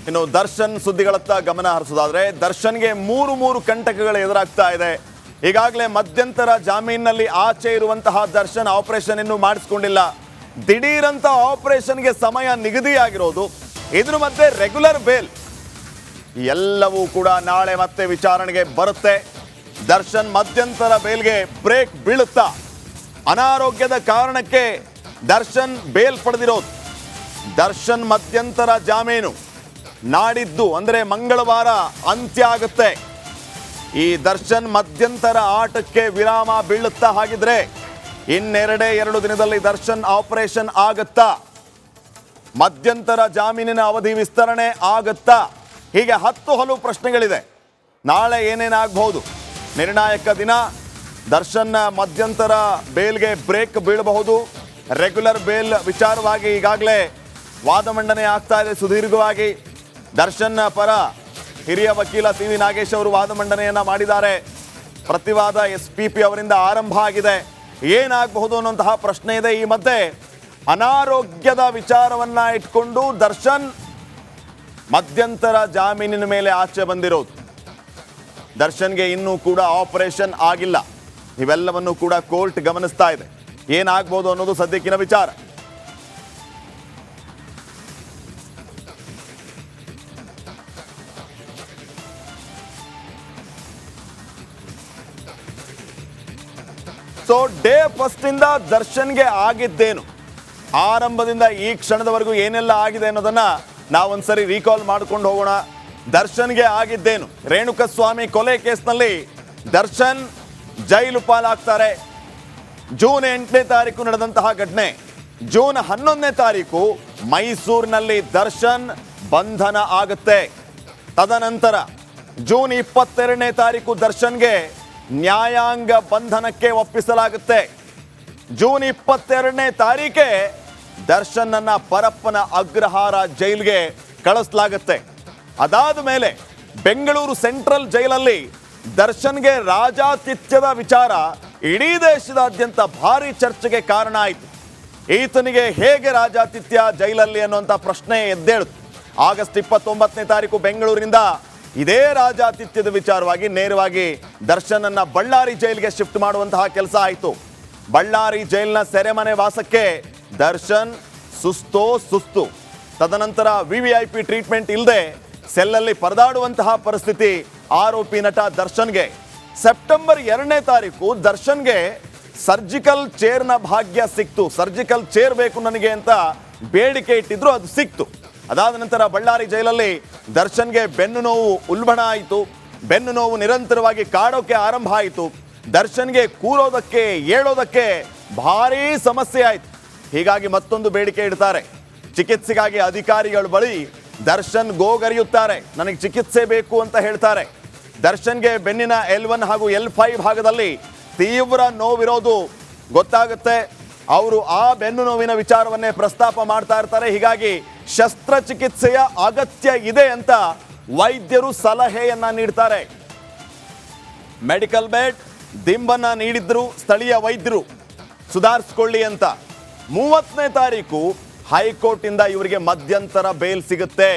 ಇನ್ನು ದರ್ಶನ್ ಸುದ್ದಿಗಳತ್ತ ಗಮನ ಹರಿಸೋದಾದ್ರೆ ದರ್ಶನ್ಗೆ ಮೂರು ಕಂಟಕಗಳು ಎದುರಾಗ್ತಾ ಇದೆ. ಈಗಾಗಲೇ ಮಧ್ಯಂತರ ಜಾಮೀನಿನಲ್ಲಿ ಆಚೆ ಇರುವಂತಹ ದರ್ಶನ್ ಆಪರೇಷನ್ ಇನ್ನೂ ಮಾಡಿಸ್ಕೊಂಡಿಲ್ಲ. ದಿಢೀರಂತ ಆಪರೇಷನ್ಗೆ ಸಮಯ ನಿಗದಿಯಾಗಿರೋದು, ಇದ್ರ ಮಧ್ಯೆ ರೆಗ್ಯುಲರ್ ಬೇಲ್ ಎಲ್ಲವೂ ಕೂಡ ನಾಳೆ ಮತ್ತೆ ವಿಚಾರಣೆಗೆ ಬರುತ್ತೆ. ದರ್ಶನ್ ಮಧ್ಯಂತರ ಬೇಲ್ಗೆ ಬ್ರೇಕ್ ಬೀಳುತ್ತಾ? ಅನಾರೋಗ್ಯದ ಕಾರಣಕ್ಕೆ ದರ್ಶನ್ ಬೇಲ್ ಪಡೆದಿರೋದು. ದರ್ಶನ್ ಮಧ್ಯಂತರ ಜಾಮೀನು ನಾಡಿದ್ದು ಅಂದರೆ ಮಂಗಳವಾರ ಅಂತ್ಯ ಆಗುತ್ತೆ. ಈ ದರ್ಶನ್ ಮಧ್ಯಂತರ ಆಟಕ್ಕೆ ವಿರಾಮ ಬೀಳುತ್ತಾ? ಹಾಗಿದ್ರೆ ಇನ್ನೆರಡು ದಿನದಲ್ಲಿ ದರ್ಶನ್ ಆಪರೇಷನ್ ಆಗುತ್ತಾ? ಮಧ್ಯಂತರ ಜಾಮೀನಿನ ಅವಧಿ ವಿಸ್ತರಣೆ ಆಗುತ್ತಾ? ಹೀಗೆ ಹಲವು ಪ್ರಶ್ನೆಗಳಿದೆ. ನಾಳೆ ಏನೇನಾಗಬಹುದು? ನಿರ್ಣಾಯಕ ದಿನ. ದರ್ಶನ್ ಮಧ್ಯಂತರ ಬೇಲ್ಗೆ ಬ್ರೇಕ್ ಬೀಳಬಹುದು. ರೆಗ್ಯುಲರ್ ಬೇಲ್ ವಿಚಾರವಾಗಿ ಈಗಾಗಲೇ ವಾದ ಮಂಡನೆ ಆಗ್ತಾ ಇದೆ ಸುದೀರ್ಘವಾಗಿ. ದರ್ಶನ್ ಪರ ಹಿರಿಯ ವಕೀಲ ಸಿ.ವಿ. ನಾಗೇಶ್ ಅವರು ವಾದ ಮಂಡನೆಯನ್ನ ಮಾಡಿದ್ದಾರೆ. ಪ್ರತಿವಾದ SPP ಅವರಿಂದ ಆರಂಭ ಆಗಿದೆ. ಏನಾಗಬಹುದು ಅನ್ನುವಂತಹ ಪ್ರಶ್ನೆ ಇದೆ. ಈ ಮಧ್ಯೆ ಅನಾರೋಗ್ಯದ ವಿಚಾರವನ್ನ ಇಟ್ಕೊಂಡು ದರ್ಶನ್ ಮಧ್ಯಂತರ ಜಾಮೀನಿನ ಮೇಲೆ ಆಚೆ ಬಂದಿರೋದು. ದರ್ಶನ್ಗೆ ಇನ್ನೂ ಕೂಡ ಆಪರೇಷನ್ ಆಗಿಲ್ಲ. ಇವೆಲ್ಲವನ್ನು ಕೂಡ ಕೋರ್ಟ್ ಗಮನಿಸ್ತಾ ಇದೆ. ಏನಾಗಬಹುದು ಅನ್ನೋದು ಸದ್ಯಕ್ಕಿನ ವಿಚಾರ. ಸೊ ಡೇ ಫಸ್ಟ್ ಇಂದ ದರ್ಶನ್ಗೆ ಆಗಿದ್ದೇನು, ಆರಂಭದಿಂದ ಈ ಕ್ಷಣದವರೆಗೂ ಏನೆಲ್ಲ ಆಗಿದೆ ಅನ್ನೋದನ್ನ ನಾವೊಂದ್ಸರಿ ರೀಕಾಲ್ ಮಾಡ್ಕೊಂಡು ಹೋಗೋಣ. ದರ್ಶನ್ಗೆ ಆಗಿದ್ದೇನು? ರೇಣುಕಸ್ವಾಮಿ ಕೊಲೆ ಕೇಸ್ನಲ್ಲಿ ದರ್ಶನ್ ಜೈಲು ಪಾಲಾಗ್ತಾರೆ. ಜೂನ್ 8ನೇ ತಾರೀಕು ನಡೆದಂತಹ ಘಟನೆ. ಜೂನ್ 11ನೇ ತಾರೀಕು ಮೈಸೂರಿನಲ್ಲಿ ದರ್ಶನ್ ಬಂಧನ ಆಗುತ್ತೆ. ತದನಂತರ ಜೂನ್ 22ನೇ ತಾರೀಕು ದರ್ಶನ್ಗೆ ನ್ಯಾಯಾಂಗ ಬಂಧನಕ್ಕೆ ಒಪ್ಪಿಸಲಾಗುತ್ತೆ. ಜೂನ್ 22ನೇ ತಾರೀಕೆ ದರ್ಶನ್ ಅನ್ನ ಪರಪ್ಪನ ಅಗ್ರಹಾರ ಜೈಲ್ಗೆ ಕಳಿಸಲಾಗುತ್ತೆ. ಅದಾದ ಮೇಲೆ ಬೆಂಗಳೂರು ಸೆಂಟ್ರಲ್ ಜೈಲಲ್ಲಿ ದರ್ಶನ್ಗೆ ರಾಜಾತಿಥ್ಯದ ವಿಚಾರ ಇಡೀ ದೇಶದಾದ್ಯಂತ ಭಾರಿ ಚರ್ಚೆಗೆ ಕಾರಣ ಆಯಿತು. ಈತನಿಗೆ ಹೇಗೆ ರಾಜಾತಿಥ್ಯ ಜೈಲಲ್ಲಿ ಅನ್ನುವಂಥ ಪ್ರಶ್ನೆ ಎದ್ದೇಳಿತು. ಆಗಸ್ಟ್ 29ನೇ ತಾರೀಕು ಬೆಂಗಳೂರಿನಿಂದ ಇದೇ ರಾಜಾತಿಥ್ಯದ ವಿಚಾರವಾಗಿ ನೇರವಾಗಿ ದರ್ಶನ್ ಅನ್ನ ಬಳ್ಳಾರಿ ಜೈಲಿಗೆ ಶಿಫ್ಟ್ ಮಾಡುವಂತಹ ಕೆಲಸ ಆಯಿತು. ಬಳ್ಳಾರಿ ಜೈಲಿನ ಸೆರೆಮನೆ ವಾಸಕ್ಕೆ ದರ್ಶನ್ ಸುಸ್ತು. ತದನಂತರ VVIP ಟ್ರೀಟ್ಮೆಂಟ್ ಇಲ್ಲದೆ ಸೆಲ್ಲಲ್ಲಿ ಪರದಾಡುವಂತಹ ಪರಿಸ್ಥಿತಿ ಆರೋಪಿ ನಟ ದರ್ಶನ್ಗೆ. ಸೆಪ್ಟೆಂಬರ್ 2ನೇ ತಾರೀಕು ದರ್ಶನ್ಗೆ ಸರ್ಜಿಕಲ್ ಚೇರ್ನ ಭಾಗ್ಯ ಸಿಕ್ತು. ಸರ್ಜಿಕಲ್ ಚೇರ್ ಬೇಕು ನನಗೆ ಅಂತ ಬೇಡಿಕೆ ಇಟ್ಟಿದ್ರು, ಅದು ಸಿಕ್ತು. ಅದಾದ ನಂತರ ಬಳ್ಳಾರಿ ಜೈಲಲ್ಲಿ ದರ್ಶನ್ಗೆ ಬೆನ್ನು ನೋವು ಉಲ್ಬಣ ಆಯಿತು. ಬೆನ್ನು ನೋವು ನಿರಂತರವಾಗಿ ಕಾಡೋಕೆ ಆರಂಭ ಆಯಿತು. ದರ್ಶನ್ಗೆ ಕೂರೋದಕ್ಕೆ ಏಳೋದಕ್ಕೆ ಭಾರೀ ಸಮಸ್ಯೆ ಆಯಿತು. ಹೀಗಾಗಿ ಮತ್ತೊಂದು ಬೇಡಿಕೆ ಇಡ್ತಾರೆ. ಚಿಕಿತ್ಸೆಗಾಗಿ ಅಧಿಕಾರಿಗಳ ಬಳಿ ದರ್ಶನ್ ಗೋಗರಿಯುತ್ತಾರೆ. ನನಗೆ ಚಿಕಿತ್ಸೆ ಬೇಕು ಅಂತ ಹೇಳ್ತಾರೆ. ದರ್ಶನ್ಗೆ ಬೆನ್ನಿನ L1 ಹಾಗೂ L5 ಭಾಗದಲ್ಲಿ ತೀವ್ರ ನೋವಿರೋದು ಗೊತ್ತಾಗುತ್ತೆ. ಅವರು ಆ ಬೆನ್ನು ನೋವಿನ ವಿಚಾರವನ್ನೇ ಪ್ರಸ್ತಾಪ ಮಾಡ್ತಾ ಇರ್ತಾರೆ. ಹೀಗಾಗಿ ಶಸ್ತ್ರಚಿಕಿತ್ಸೆಯ ಅಗತ್ಯ ಇದೆ ಅಂತ ವೈದ್ಯರು ಸಲಹೆಯನ್ನ ನೀಡ್ತಾರೆ. ಮೆಡಿಕಲ್ ಬೆಡ್ ದಿಂಬನ್ನ ನೀಡಿದ್ರು ಸ್ಥಳೀಯ ವೈದ್ಯರು ಸುಧಾರಿಸ್ಕೊಳ್ಳಿ ಅಂತ. 30ನೇ ತಾರೀಕು ಹೈಕೋರ್ಟ್ ಇಂದ ಇವರಿಗೆ ಮಧ್ಯಂತರ ಬೇಲ್ ಸಿಗುತ್ತೆ.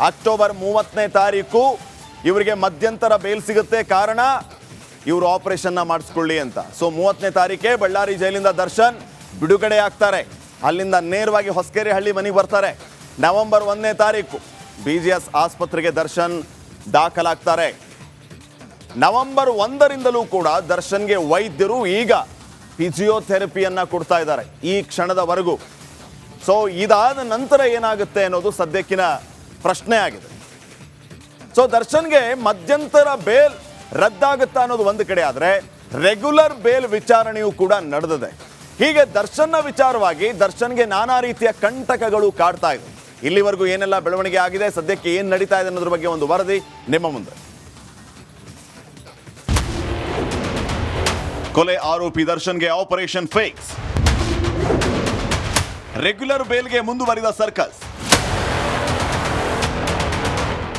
ಅಕ್ಟೋಬರ್ 30ನೇ ತಾರೀಕು ಇವರಿಗೆ ಮಧ್ಯಂತರ ಬೇಲ್ ಸಿಗುತ್ತೆ. ಕಾರಣ ಇವರು ಆಪರೇಷನ್ ಮಾಡಿಸ್ಕೊಳ್ಳಿ ಅಂತ. ಸೊ 30ನೇ ತಾರೀಕೆ ಬಳ್ಳಾರಿ ಜೈಲಿಂದ ದರ್ಶನ್ ಬಿಡುಗಡೆ ಆಗ್ತಾರೆ. ಅಲ್ಲಿಂದ ನೇರವಾಗಿ ಹೊಸಕೆರೆಹಳ್ಳಿ ಮನೆಗೆ ಬರ್ತಾರೆ. ನವೆಂಬರ್ 1ನೇ ತಾರೀಕು BGS ಆಸ್ಪತ್ರೆಗೆ ದರ್ಶನ್ ದಾಖಲಾಗ್ತಾರೆ. ನವೆಂಬರ್ 1ರಿಂದಲೂ ಕೂಡ ದರ್ಶನ್ಗೆ ವೈದ್ಯರು ಈಗ ಫಿಸಿಯೋಥೆರಪಿಯನ್ನ ಕೊಡ್ತಾ ಇದ್ದಾರೆ ಈ ಕ್ಷಣದವರೆಗೂ. ಸೊ ಇದಾದ ನಂತರ ಏನಾಗುತ್ತೆ ಅನ್ನೋದು ಸದ್ಯಕ್ಕಿನ ಪ್ರಶ್ನೆ ಆಗಿದೆ. ಸೊ ದರ್ಶನ್ಗೆ ಮಧ್ಯಂತರ ಬೇಲ್ ರದ್ದಾಗುತ್ತಾ ಅನ್ನೋದು ಒಂದು ಕಡೆ ಆದರೆ ರೆಗ್ಯುಲರ್ ಬೇಲ್ ವಿಚಾರಣೆಯೂ ಕೂಡ ನಡೆದಿದೆ. ಹೀಗೆ ದರ್ಶನ್ನ ವಿಚಾರವಾಗಿ ದರ್ಶನ್ಗೆ ನಾನಾ ರೀತಿಯ ಕಂಟಕಗಳು ಕಾಡ್ತಾ ಇದೆ. ಇಲ್ಲಿವರೆಗೂ ಏನೆಲ್ಲ ಬೆಳವಣಿಗೆ ಆಗಿದೆ, ಸದ್ಯಕ್ಕೆ ಏನು ನಡೀತಾ ಇದೆ ಅನ್ನೋದ್ರ ಬಗ್ಗೆ ಒಂದು ವರದಿ ನಿಮ್ಮ ಮುಂದೆ. ಕೊಲೆ ಆರೋಪಿ ದರ್ಶನ್ಗೆ ಆಪರೇಷನ್ ಫೇಕ್ಸ್. ರೆಗ್ಯುಲರ್ ಬೇಲ್ಗೆ ಮುಂದುವರಿದ ಸರ್ಕಸ್.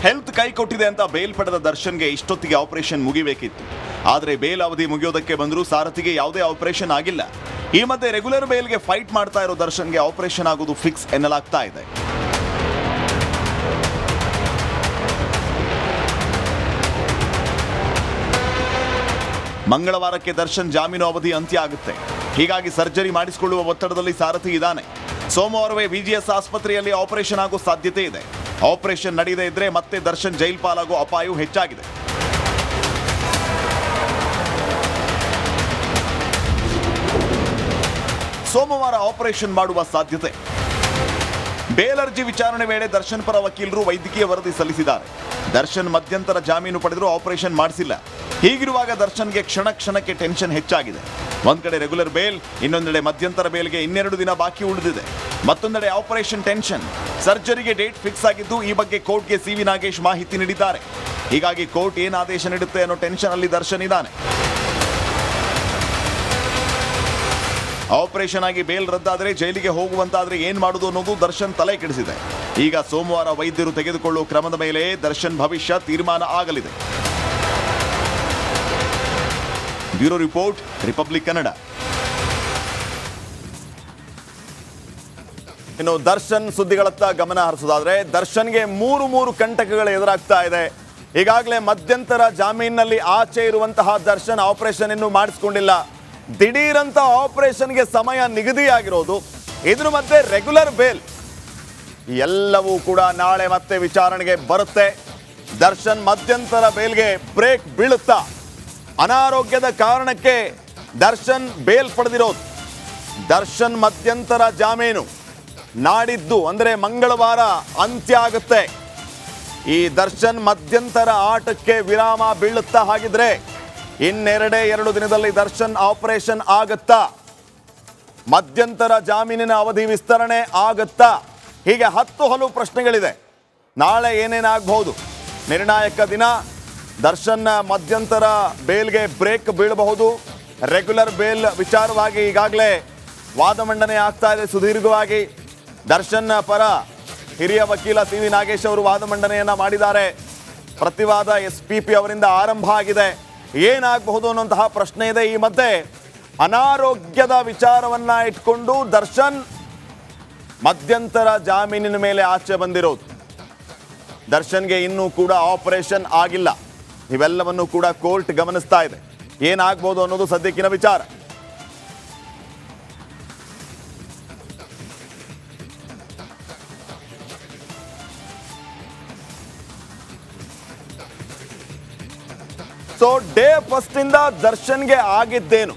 ಹೆಲ್ತ್ ಕೈ ಕೊಟ್ಟಿದೆ ಅಂತ ಬೇಲ್ ಪಡೆದ ದರ್ಶನ್ಗೆ ಇಷ್ಟೊತ್ತಿಗೆ ಆಪರೇಷನ್ ಮುಗಿಬೇಕಿತ್ತು. ಆದರೆ ಬೇಲ್ ಅವಧಿ ಮುಗಿಯೋದಕ್ಕೆ ಬಂದರೂ ಸಾರಥಿಗೆ ಯಾವುದೇ ಆಪರೇಷನ್ ಆಗಿಲ್ಲ. ಈ ಮಧ್ಯೆ ರೆಗ್ಯುಲರ್ ಬೇಲ್ಗೆ ಫೈಟ್ ಮಾಡ್ತಾ ಇರೋ ದರ್ಶನ್ಗೆ ಆಪರೇಷನ್ ಆಗೋದು ಫಿಕ್ಸ್ ಎನ್ನಲಾಗ್ತಾ ಇದೆ. ಮಂಗಳವಾರಕ್ಕೆ ದರ್ಶನ್ ಜಾಮೀನು ಅವಧಿ ಅಂತ್ಯ ಆಗುತ್ತೆ. ಹೀಗಾಗಿ ಸರ್ಜರಿ ಮಾಡಿಸಿಕೊಳ್ಳುವ ಒತ್ತಡದಲ್ಲಿ ಸಾರಥಿ ಇದ್ದಾನೆ. ಸೋಮವಾರವೇ ವಿಜಿಎಸ್ ಆಸ್ಪತ್ರೆಯಲ್ಲಿ ಆಪರೇಷನ್ ಆಗೋ ಸಾಧ್ಯತೆ ಇದೆ. ಆಪರೇಷನ್ ನಡೆಯದೇ ಇದ್ರೆ ಮತ್ತೆ ದರ್ಶನ್ ಜೈಲ್ ಪಾಲಾಗೋ ಅಪಾಯವೂ ಹೆಚ್ಚಾಗಿದೆ. ಸೋಮವಾರ ಆಪರೇಷನ್ ಮಾಡುವ ಸಾಧ್ಯತೆ. ಬೇಲ್ ಅರ್ಜಿ ವಿಚಾರಣೆ ವೇಳೆ ದರ್ಶನ್ ಪರ ವಕೀಲರು ವೈದ್ಯಕೀಯ ವರದಿ ಸಲ್ಲಿಸಿದ್ದಾರೆ. ದರ್ಶನ್ ಮಧ್ಯಂತರ ಜಾಮೀನು ಪಡೆದರೂ ಆಪರೇಷನ್ ಮಾಡಿಸಿಲ್ಲ. ಹೀಗಿರುವಾಗ ದರ್ಶನ್ಗೆ ಕ್ಷಣಕ್ಕೆ ಟೆನ್ಷನ್ ಹೆಚ್ಚಾಗಿದೆ. ಒಂದ್ ಕಡೆ ರೆಗ್ಯುಲರ್ ಬೇಲ್, ಇನ್ನೊಂದೆಡೆ ಮಧ್ಯಂತರ ಬೇಲ್ಗೆ 2 ದಿನ ಬಾಕಿ ಉಳಿದಿದೆ. ಮತ್ತೊಂದೆಡೆ ಆಪರೇಷನ್ ಟೆನ್ಷನ್. ಸರ್ಜರಿಗೆ ಡೇಟ್ ಫಿಕ್ಸ್ ಆಗಿದ್ದು ಈ ಬಗ್ಗೆ ಕೋರ್ಟ್ಗೆ ಸಿ.ವಿ. ನಾಗೇಶ್ ಮಾಹಿತಿ ನೀಡಿದ್ದಾರೆ. ಹೀಗಾಗಿ ಕೋರ್ಟ್ ಏನು ಆದೇಶ ನೀಡುತ್ತೆ ಅನ್ನೋ ಟೆನ್ಷನ್ ಅಲ್ಲಿ ದರ್ಶನ್ ಇದ್ದಾನೆ. ಆಪರೇಷನ್ ಆಗಿ ಬೇಲ್ ರದ್ದಾದರೆ ಜೈಲಿಗೆ ಹೋಗುವಂತಾದ್ರೆ ಏನ್ ಮಾಡುದು ಅನ್ನೋದು ದರ್ಶನ್ ತಲೆ ಕೆಡಿಸಿದೆ. ಈಗ ಸೋಮವಾರ ವೈದ್ಯರು ತೆಗೆದುಕೊಳ್ಳುವ ಕ್ರಮದ ಮೇಲೆ ದರ್ಶನ್ ಭವಿಷ್ಯ ತೀರ್ಮಾನ ಆಗಲಿದೆ. Bureau report, republic Kannada. ಇನ್ನು ದರ್ಶನ್ ಸುದ್ದಿಗಳತ್ತ ಗಮನ ಹರಿಸೋದಾದ್ರೆ, ದರ್ಶನ್ಗೆ ಮೂರು ಕಂಟಕಗಳು ಎದುರಾಗ್ತಾ ಇದೆ. ಈಗಾಗಲೇ ಮಧ್ಯಂತರ ಜಾಮೀನಿನಲ್ಲಿ ಆಚೆ ಇರುವಂತಹ ದರ್ಶನ್ ಆಪರೇಷನ್ ಇನ್ನೂ ಮಾಡಿಸಿಕೊಂಡಿಲ್ಲ. ದಿಢೀರಂತ ಆಪರೇಷನ್ಗೆ ಸಮಯ ನಿಗದಿಯಾಗಿರೋದು, ಇದ್ರ ಮಧ್ಯೆ ರೆಗ್ಯುಲರ್ ಬೇಲ್, ಎಲ್ಲವೂ ಕೂಡ ನಾಳೆ ಮತ್ತೆ ವಿಚಾರಣೆಗೆ ಬರುತ್ತೆ. ದರ್ಶನ್ ಮಧ್ಯಂತರ ಬೇಲ್ಗೆ ಬ್ರೇಕ್ ಬೀಳುತ್ತಾ? ಅನಾರೋಗ್ಯದ ಕಾರಣಕ್ಕೆ ದರ್ಶನ್ ಬೇಲ್ ಪಡೆದಿರೋದು. ದರ್ಶನ್ ಮಧ್ಯಂತರ ಜಾಮೀನು ನಾಡಿದ್ದು ಅಂದರೆ ಮಂಗಳವಾರ ಅಂತ್ಯ ಆಗುತ್ತೆ. ಈ ದರ್ಶನ್ ಮಧ್ಯಂತರ ಆಟಕ್ಕೆ ವಿರಾಮ ಬೀಳುತ್ತಾ? ಹಾಗಿದ್ರೆ ಇನ್ನೆರಡು ದಿನದಲ್ಲಿ ದರ್ಶನ್ ಆಪರೇಷನ್ ಆಗತ್ತಾ? ಮಧ್ಯಂತರ ಜಾಮೀನಿನ ಅವಧಿ ವಿಸ್ತರಣೆ ಆಗತ್ತಾ? ಹೀಗೆ ಹಲವು ಪ್ರಶ್ನೆಗಳಿದೆ. ನಾಳೆ ಏನೇನಾಗಬಹುದು? ನಿರ್ಣಾಯಕ ದಿನ. ದರ್ಶನ್ ಮಧ್ಯಂತರ ಬೇಲ್ಗೆ ಬ್ರೇಕ್ ಬೀಳಬಹುದು. ರೆಗ್ಯುಲರ್ ಬೇಲ್ ವಿಚಾರವಾಗಿ ಈಗಾಗಲೇ ವಾದ ಮಂಡನೆ ಆಗ್ತಾ ಇದೆ ಸುದೀರ್ಘವಾಗಿ. ದರ್ಶನ್ ಪರ ಹಿರಿಯ ವಕೀಲ ಸಿ.ವಿ. ನಾಗೇಶ್ ಅವರು ವಾದ ಮಂಡನೆಯನ್ನ ಮಾಡಿದ್ದಾರೆ. ಪ್ರತಿವಾದ SPP ಅವರಿಂದ ಆರಂಭ ಆಗಿದೆ. ಏನಾಗಬಹುದು ಅನ್ನುವಂತಹ ಪ್ರಶ್ನೆ ಇದೆ. ಈ ಮಧ್ಯೆ ಅನಾರೋಗ್ಯದ ವಿಚಾರವನ್ನ ಇಟ್ಕೊಂಡು ದರ್ಶನ್ ಮಧ್ಯಂತರ ಜಾಮೀನಿನ ಮೇಲೆ ಆಚೆ ಬಂದಿರೋದು. ದರ್ಶನ್ಗೆ ಇನ್ನೂ ಕೂಡ ಆಪರೇಷನ್ ಆಗಿಲ್ಲ. ಇವೆಲ್ಲವನ್ನು ಕೂಡ ಕೋರ್ಟ್ ಗಮನಿಸ್ತಾ ಇದೆ. ಏನಾಗಬಹುದು ಅನ್ನೋದು ಸದ್ಯಕ್ಕಿನ ವಿಚಾರ. ಸೊ ಡೇ ಫಸ್ಟ್ ಇಂದ ದರ್ಶನ್ಗೆ ಆಗಿದ್ದೇನು?